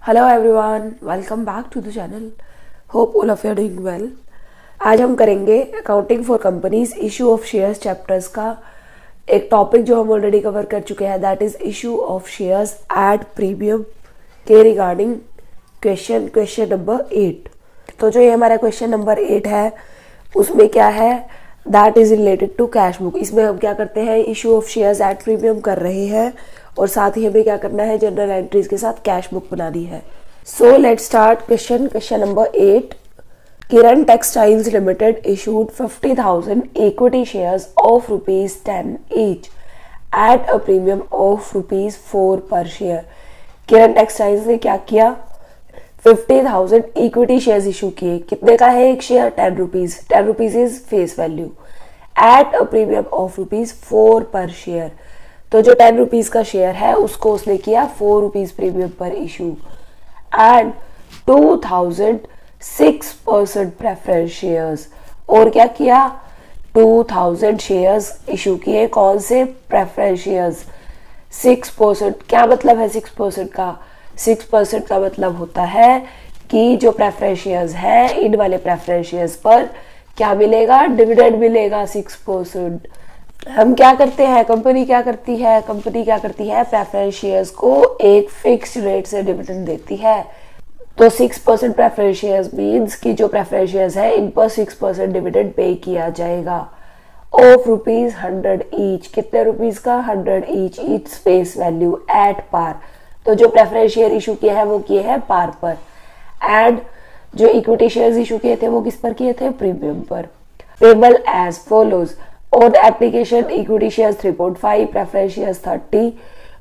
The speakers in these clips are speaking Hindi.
Hello everyone, welcome back to the channel. Hope all of you are doing well. आज हम करेंगे accounting for companies issue of shares chapters का एक टॉपिक जो हम ऑलरेडी कवर कर चुके हैं, that is issue of shares at premium के रिगार्डिंग क्वेश्चन नंबर 8। तो जो ये हमारा क्वेश्चन नंबर 8 है उसमें क्या है, that is related to cash book. इसमें हम क्या करते हैं, issue of shares at premium कर रहे हैं और साथ ही हमें क्या करना है, जनरल एंट्रीज के साथ कैश बुक बनानी है। So let's start question number 8। Kiran textiles limited issued 50,000 equity shares of ₹10 each at a premium of ₹4 पर शेयर। किरण टेक्सटाइल्स ने क्या किया, 50,000 इक्विटी शेयर्स इशू किए। कितने का है एक share, 10 rupees. 10 rupees is face value at a premium of ₹4 पर शेयर। तो जो 10 रुपीज का शेयर है उसको उसने किया 4 रुपीज प्रीमियम पर इशू एंड 2006% प्रेफरेंस शेयर्स। और क्या किया, 2000 शेयर्स इशू किए। कौन से, प्रेफरेंस शेयर्स। 6%, क्या मतलब है 6% का? 6% का मतलब होता है कि जो प्रेफरेंस शेयर्स है, इन वाले प्रेफरेंस शेयर्स पर क्या मिलेगा, डिविडेंड मिलेगा 6%। हम क्या करते हैं, कंपनी क्या करती है, प्रेफरेंस शेयर्स को एक फिक्स रेट से डिविडेंड देती है। तो 6% प्रेफरेंस शेयर्स मींस कि जो प्रेफरेंस शेयर्स है इन पर 6% डिविडेंड पे किया जाएगा ऑफ ₹100 ईच। कितने रुपीज का, 100 each. It's face value at par. तो जो प्रेफरेंस शेयर इशू किए हैं वो किए हैं पार पर, एंड जो इक्विटी शेयर्स इशू किए थे वो किस पर किए थे, प्रीमियम पर। Payable as follows. On application, equity shares 3.5, preference shares 30.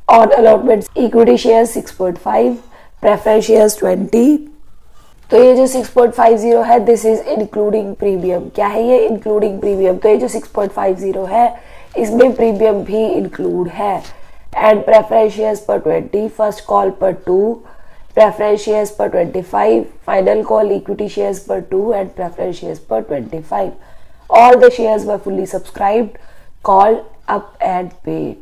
On allotments, equity shares 6.5, preference shares 20. तो ये जो 6.50 है, दिस इज इंक्लूडिंग प्रीमियम। क्या है ये, इंक्लूडिंग प्रीमियम। तो ये जो 6.50 है इसमें प्रीमियम भी इंक्लूड है। एंड प्रेफरेंस शेयर्स पर 20, फर्स्ट कॉल पर 2, प्रेफरेंस शेयर्स पर 25, फाइनल कॉल इक्विटी शेयर्स पर 2 एंड प्रेफरेंस शेयर्स पर 25। All the shares were fully subscribed, called up and paid.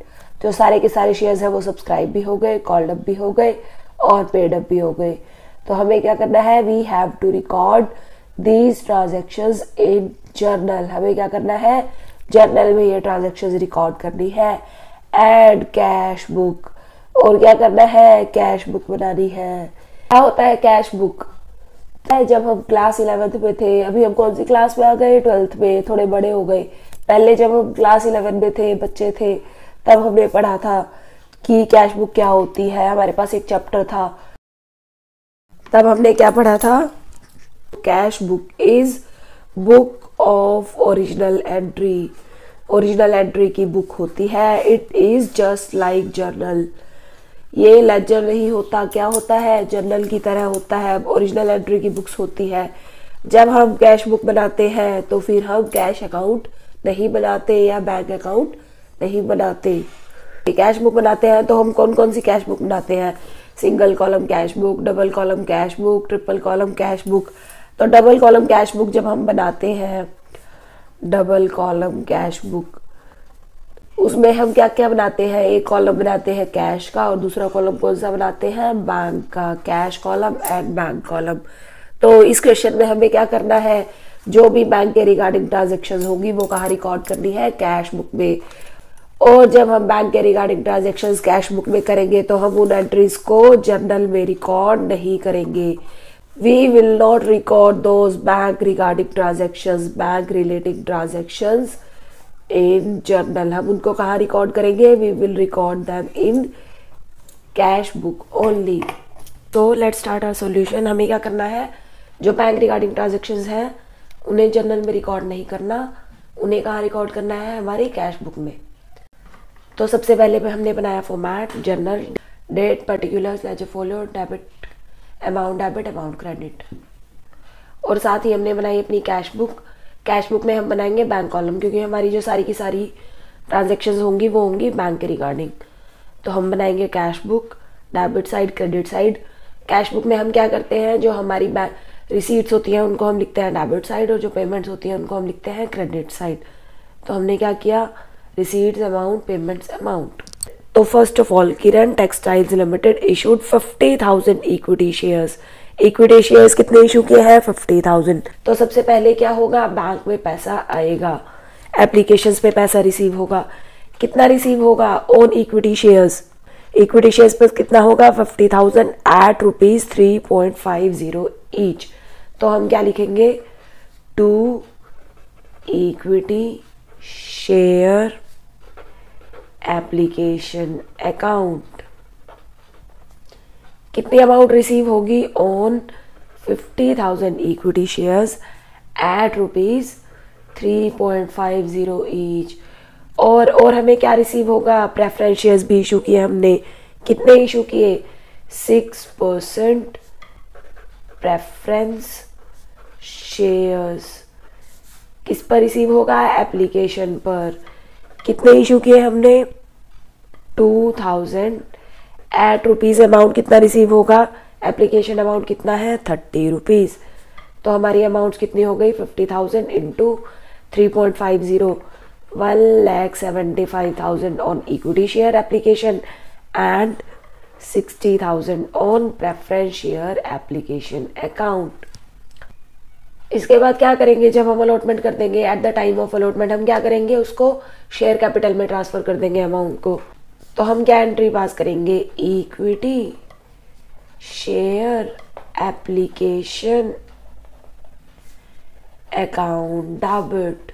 जो सारे के सारे शेयर्स हैं वो सब्सक्राइब भी हो गए, कॉल्ड अप भी हो गए और पेड अप भी हो गए। तो हमें क्या करना है, we have to record these transactions in journal. हमें क्या करना है, जर्नल में ये ट्रांजेक्शन्स रिकॉर्ड करनी है। Add cash book. और क्या करना है, कैश बुक बनानी है। क्या होता है कैश बुक? जब हम क्लास 11th में थे, अभी हम कौन सी क्लास में आ गए, 12th में, थोड़े बड़े हो गए। पहले जब हम क्लास 11 में थे, बच्चे थे, तब हमने पढ़ा था कि कैश बुक क्या होती है। हमारे पास एक चैप्टर था, तब हमने क्या पढ़ा था, cash book is book of original entry. Original entry की बुक होती है। It is just like journal. ये लेजर नहीं होता, क्या होता है, जर्नल की तरह होता है। ओरिजिनल एंट्री की बुक्स होती है। जब हम कैश बुक बनाते हैं तो फिर हम कैश अकाउंट नहीं बनाते या बैंक अकाउंट नहीं बनाते। कैश बुक बनाते हैं तो हम कौन कौन सी कैश बुक बनाते हैं, single column cash book, double column cash book, triple column cash book. तो डबल कॉलम कैश बुक जब हम बनाते हैं, डबल कॉलम कैश बुक, उसमें हम क्या क्या बनाते हैं, एक कॉलम बनाते हैं कैश का और दूसरा कॉलम कौन सा बनाते हैं, बैंक का। Cash column and bank column. तो इस क्वेश्चन में हमें क्या करना है, जो भी बैंक के रिगार्डिंग ट्रांजेक्शन होगी वो कहाँ रिकॉर्ड करनी है, कैश बुक में। और जब हम बैंक के रिगार्डिंग ट्रांजेक्शन कैश बुक में करेंगे तो हम उन एंट्रीज को जर्नल में रिकॉर्ड नहीं करेंगे। We will not record those bank regarding transaction, bank relating transaction in journal. हम उनको कहाँ रिकॉर्ड करेंगे, we will record them in cash book only. तो लेट्स स्टार्ट आवर सॉल्यूशन। हमें क्या करना है, जो बैंक रिगार्डिंग ट्रांजेक्शन्स हैं उन्हें जर्नल में रिकॉर्ड नहीं करना, उन्हें कहाँ रिकॉर्ड करना है, हमारी कैश बुक में। तो सबसे पहले पे हमने बनाया format, journal, date, particulars, ledger folio, debit amount credit. और साथ ही हमने बनाई अपनी कैश बुक। कैश बुक में हम बनाएंगे बैंक कॉलम, क्योंकि हमारी जो सारी की सारी ट्रांजेक्शन्स होंगी वो होंगी बैंक के रिगार्डिंग। तो हम बनाएंगे cash book, debit side, credit side. Cash book में हम क्या करते हैं, जो हमारी बैंक रिसीट्स होती हैं उनको हम लिखते हैं डेबिट साइड और जो पेमेंट्स होती हैं उनको हम लिखते हैं क्रेडिट साइड। तो हमने क्या किया, रिसीट्स अमाउंट, पेमेंट्स अमाउंट। तो first of all Kiran textiles limited issued 50,000 equity shares. Equity shares कितने इशू किए हैं? 50,000। तो सबसे पहले क्या होगा, बैंक में पैसा आएगा, एप्लीकेशंस पे पैसा रिसीव होगा। कितना रिसीव होगा? On equity shares, equity shares पर कितना होगा? 50,000 एट रुपीज 3.50 ईच। तो हम क्या लिखेंगे? To equity share application account. कितनी अमाउंट रिसीव होगी? On 50,000 equity shares at rupees 3.50 each. और हमें क्या रिसीव होगा? प्रेफरेंस शेयर्स भी इशू किए हमने। कितने इशू किए? 6% प्रेफरेंस शेयर्स। किस पर रिसीव होगा? एप्लीकेशन पर। कितने इशू किए हमने? 2,000 एट रुपीज। अमाउंट कितना रिसीव होगा? एप्लीकेशन अमाउंट कितना है? 30 रुपीज। तो हमारी अमाउंट कितनी हो गई? 50,000 into 3.50, 1,75,000 on equity share application and 60,000 on preference share application account. इसके बाद क्या करेंगे? जब हम अलॉटमेंट कर देंगे, at the time of allotment हम क्या करेंगे? उसको शेयर कैपिटल में ट्रांसफर कर देंगे अमाउंट को। तो हम क्या एंट्री पास करेंगे? Equity share application account debit.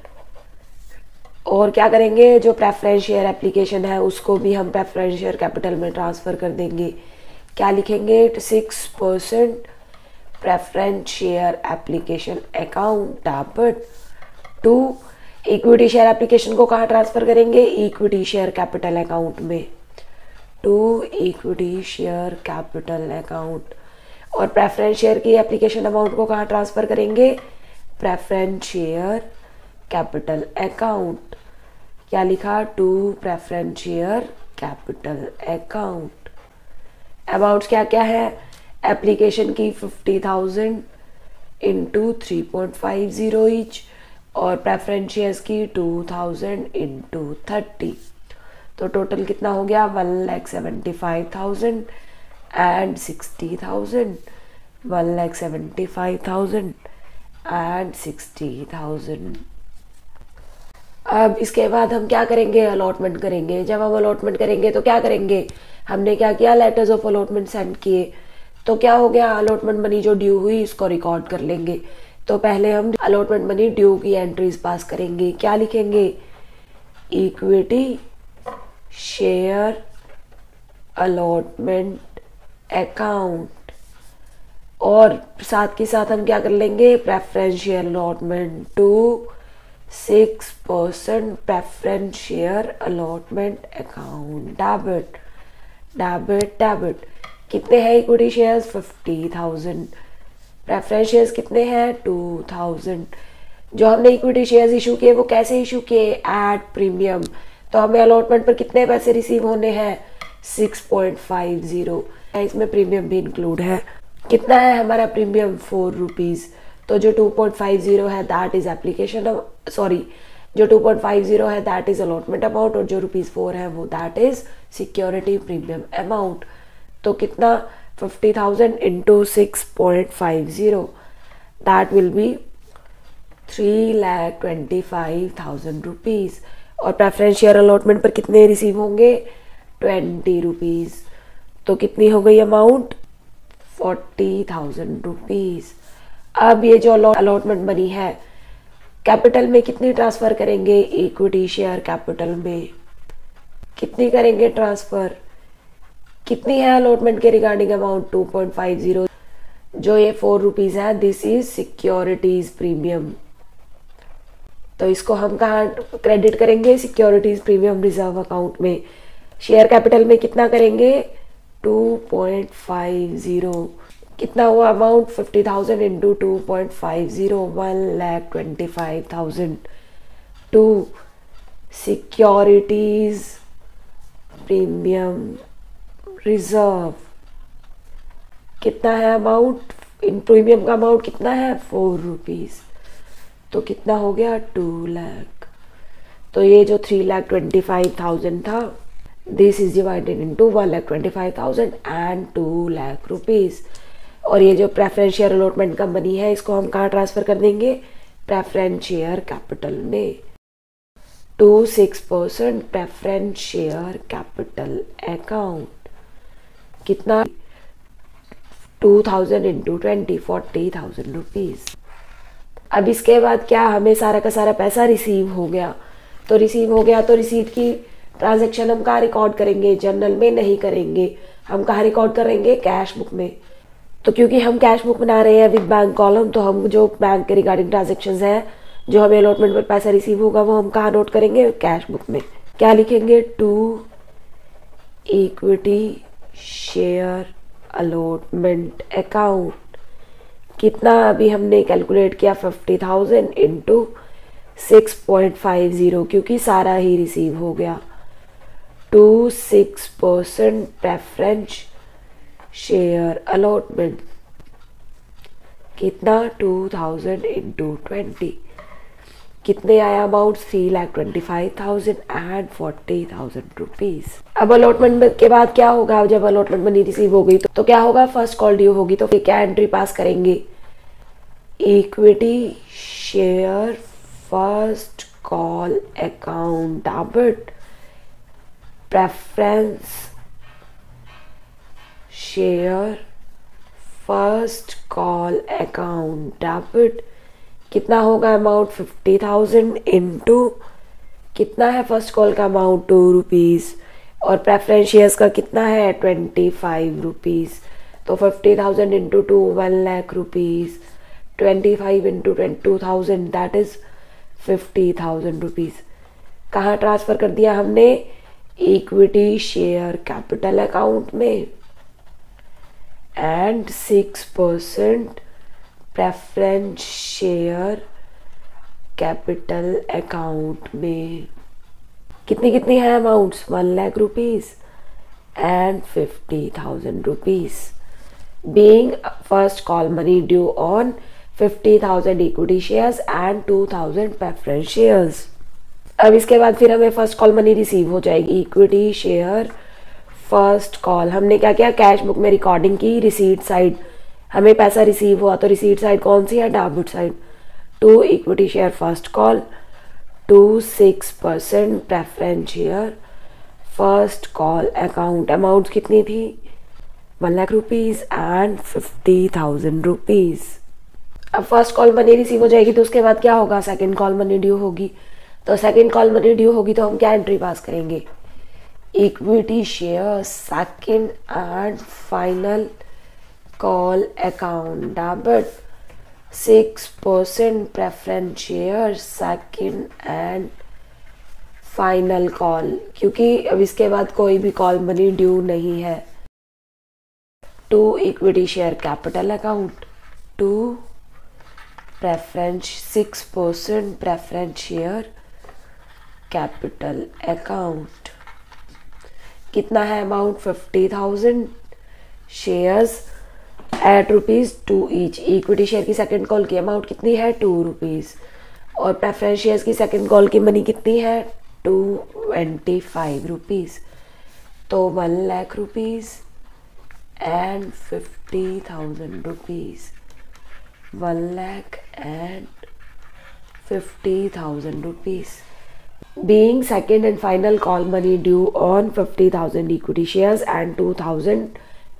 और क्या करेंगे? जो प्रेफरेंस शेयर एप्लीकेशन है उसको भी हम प्रेफरेंस शेयर कैपिटल में ट्रांसफर कर देंगे। क्या लिखेंगे? 6% preference share application account debit to equity share application को कहाँ ट्रांसफर करेंगे? इक्विटी शेयर कैपिटल अकाउंट में, to equity share capital account. और प्रेफरेंस शेयर की एप्लीकेशन अमाउंट को कहाँ ट्रांसफर करेंगे? Preference share capital account. क्या लिखा? To preference share capital account. Amounts क्या क्या है? एप्लीकेशन की 50,000 इंटू 3.50 ईच और प्रेफरेंस शेयर्स की 2,000 इंटू 30। तो टोटल कितना हो गया? 1,75,000 एंड 60,000, 1,75,000 एंड 60,000। अब इसके बाद हम क्या करेंगे? अलॉटमेंट करेंगे। जब हम अलॉटमेंट करेंगे तो क्या करेंगे? हमने क्या किया? लेटर्स ऑफ अलॉटमेंट सेंड किए। तो क्या हो गया? अलॉटमेंट मनी जो ड्यू हुई इसको रिकॉर्ड कर लेंगे। तो पहले हम अलॉटमेंट मनी ड्यू की एंट्रीज पास करेंगे। क्या लिखेंगे? Equity share allotment account. और साथ के साथ हम क्या कर लेंगे? Preference share allotment to 6% preference share allotment account debit debit debit. कितने हैं इक्विटी शेयर्स? 50,000। प्रेफरेंस शेयर्स कितने हैं? 2,000। जो हमने इक्विटी शेयर्स इशू किए वो कैसे इशू किए? At premium. तो हमें अलॉटमेंट पर कितने पैसे रिसीव होने हैं? 6.50। इसमें प्रीमियम भी इंक्लूड है। कितना है हमारा प्रीमियम? 4 रुपीज। तो जो 2.50 है दैट इज एप्लीकेशन, सॉरी, जो 2.50 है दैट इज अलॉटमेंट अमाउंट और जो ₹4 है वो that is security premium amount. तो कितना? 50,000 into 6.50 that will be 3,25,000 rupees. और प्रेफरेंस शेयर अलॉटमेंट पर कितने रिसीव होंगे? 20 रुपीज। तो कितनी हो गई अमाउंट? 40,000 रुपीज। अब ये जो अलॉटमेंट मनी है कैपिटल में कितनी ट्रांसफर करेंगे? इक्विटी शेयर कैपिटल में कितनी करेंगे ट्रांसफर? कितनी है अलॉटमेंट के रिगार्डिंग अमाउंट? 2.50। जो ये 4 रुपीज है दिस इज सिक्योरिटीज प्रीमियम। तो इसको हम कहाँ क्रेडिट करेंगे? सिक्योरिटीज प्रीमियम रिजर्व अकाउंट में। शेयर कैपिटल में कितना करेंगे? 2.50। कितना हुआ amount? 50,000 into 2.50, 1,25,000 to securities premium reserve. कितना है अमाउंट? इन प्रीमियम का अमाउंट कितना है? 4 रुपीज। तो कितना हो गया? 2 लाख। तो ये जो 3,25,000 था this is divided into 1,25,000 and 2 lakh rupees. और ये जो प्रेफरेंस शेयर अलॉटमेंट कंपनी है इसको हम कहाँ ट्रांसफर कर देंगे, प्रेफरेंस शेयर कैपिटल में। 6% प्रेफरेंस शेयर कैपिटल अकाउंट कितना, 2,000 इंटू 20, 40,000 रुपीज। अब इसके बाद क्या, हमें सारा का सारा पैसा रिसीव हो गया। तो रिसीव हो गया तो रिसीट की ट्रांजैक्शन हम कहाँ रिकॉर्ड करेंगे, जर्नल में नहीं करेंगे, हम कहाँ रिकॉर्ड करेंगे, कैश बुक में। तो क्योंकि हम कैश बुक बना रहे हैं विद बैंक कॉलम, तो हम जो बैंक के रिगार्डिंग ट्रांजेक्शन है, जो हमें अलॉटमेंट पर पैसा रिसीव होगा, वो हम कहाँ नोट करेंगे, कैश बुक में। क्या लिखेंगे, to equity share allotment account. कितना अभी हमने कैलकुलेट किया, 50,000 इंटू 6.50, क्योंकि सारा ही रिसीव हो गया। 6% प्रेफरेंस शेयर अलॉटमेंट कितना, 2,000 इंटू 20, कितने आया अमाउंट, 3,25,000 एंड 40,000 रुपीज। अब अलॉटमेंट के बाद क्या होगा, जब अलॉटमेंट मनी रिसीव हो गई तो क्या होगा, फर्स्ट कॉल ड्यू होगी। तो क्या एंट्री पास करेंगे, equity share first call account debit preference share first call account debit, कितना होगा अमाउंट, 50,000 इंटू कितना है फर्स्ट कॉल का अमाउंट, 2 रुपीज, और प्रेफरेंस शेयर्स का कितना है, 25 रुपीज। तो 50,000 into 2, 1 lakh rupees, 25 into 2,000 that is 50,000 rupees. कहाँ ट्रांसफर कर दिया हमने, इक्विटी शेयर कैपिटल अकाउंट में, and 6% preference share capital account में। कितनी कितनी है amounts, 1 lakh rupees and 50,000 rupees. Being first call money due on 50,000 equity shares and 2,000 preference shares. अब इसके बाद फिर हमें फर्स्ट कॉल मनी रिसीव हो जाएगी, इक्विटी शेयर फर्स्ट कॉल। हमने क्या किया, कैश बुक में रिकॉर्डिंग की, रिसीट साइड हमें पैसा रिसीव हुआ, तो रिसीट साइड कौन सी है, debit side. 2 equity share first call, 6% preference share first call account. Amount कितनी थी, 1 लाख रुपीज एंड 50,000 रुपीज। अब फर्स्ट कॉल मनी रिसीव हो जाएगी तो उसके बाद क्या होगा, सेकेंड कॉल मनी ड्यू होगी। तो सेकेंड कॉल मनी ड्यू होगी तो हम क्या एंट्री पास करेंगे, equity share second and final call account debit 6% preference share second and final call, क्योंकि अब इसके बाद कोई भी कॉल मनी ड्यू नहीं है। 2 equity share capital account, 2 preference 6% preference share capital account. कितना है amount, 50,000 shares at ₹2 each. Equity share की सेकंड कॉल की अमाउंट कितनी है, 2 रुपीज, और प्रेफरेंस शेयर्स की सेकंड कॉल की मनी कितनी है, 225 रुपीज। तो 1 lakh rupees and 50,000 rupees, 1 lakh and 50,000 rupees. Being second and final call money due on 50,000 equity shares and 2,000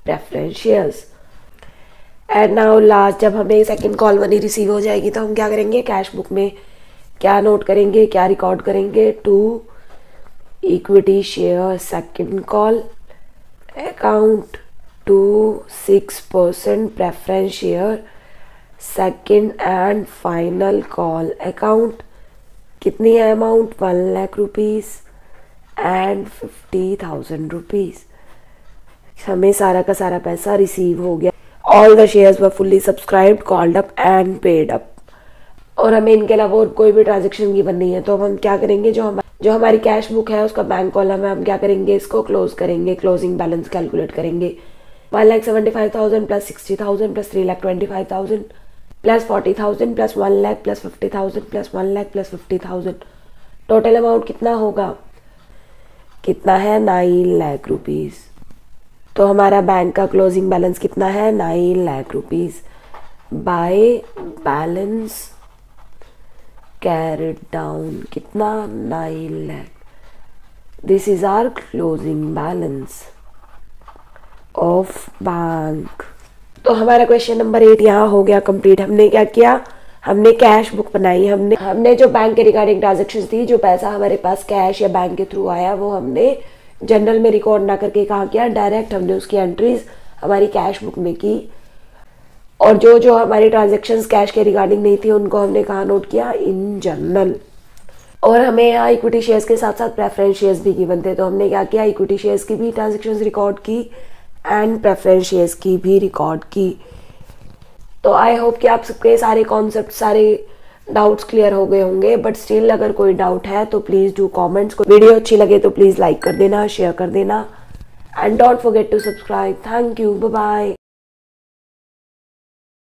preference shares. And now last, जब हमें सेकेंड कॉल मनी रिसीव हो जाएगी तो हम क्या करेंगे, कैश बुक में क्या नोट करेंगे, क्या रिकॉर्ड करेंगे, 2 equity share second call account, 6% preference share second and final call account. कितनी है amount, 1 lakh rupees and 50,000 rupees. हमें सारा का सारा पैसा रिसीव हो गया। All the shares were fully subscribed, called up and paid up. और हमें इनके अलावा और कोई भी ट्रांजेक्शन गिवन नहीं है, तो अब हम क्या करेंगे, जो हमारी कैश बुक है उसका बैंक कॉलम है, हम क्या करेंगे, इसको क्लोज करेंगे, क्लोजिंग बैलेंस कैलकुलेट करेंगे। 1,75,000 plus 60,000 plus 3,25,000 plus 40,000 plus 1 lakh plus 50,000 plus 1 lakh plus 50,000, total amount कितना होगा, कितना है 9 लाख रुपीज़। तो हमारा बैंक का क्लोजिंग बैलेंस कितना है 9 lakh rupees by balance carried down कितना 9 lakh. This is our closing balance of bank. तो हमारा क्वेश्चन नंबर 8 यहाँ हो गया कंप्लीट। हमने क्या किया, हमने कैश बुक बनाई, हमने जो बैंक के रिगार्डिंग ट्रांजेक्शन थी, जो पैसा हमारे पास कैश या बैंक के थ्रू आया वो हमने जनरल में रिकॉर्ड ना करके कहाँ किया, डायरेक्ट हमने उसकी एंट्रीज हमारी कैश बुक में की। और जो जो हमारी ट्रांजेक्शन्स कैश के रिगार्डिंग नहीं थी उनको हमने कहाँ नोट किया, इन जनरल। और हमें यहाँ इक्विटी शेयर्स के साथ साथ प्रेफरेंस शेयर्स भी गिवन थे, तो हमने क्या किया, इक्विटी शेयर्स की भी ट्रांजेक्शन्स रिकॉर्ड की एंड प्रेफरेंस शेयर्स की भी रिकॉर्ड की। तो आई होप कि आप सबके सारे कॉन्सेप्ट, सारे डाउट्स क्लियर हो गए होंगे। बट स्टिल अगर कोई डाउट है तो प्लीज़ डू कमेंट्स। वीडियो अच्छी लगे तो प्लीज़ लाइक कर देना, शेयर कर देना and don't forget to subscribe. Thank you, bye bye.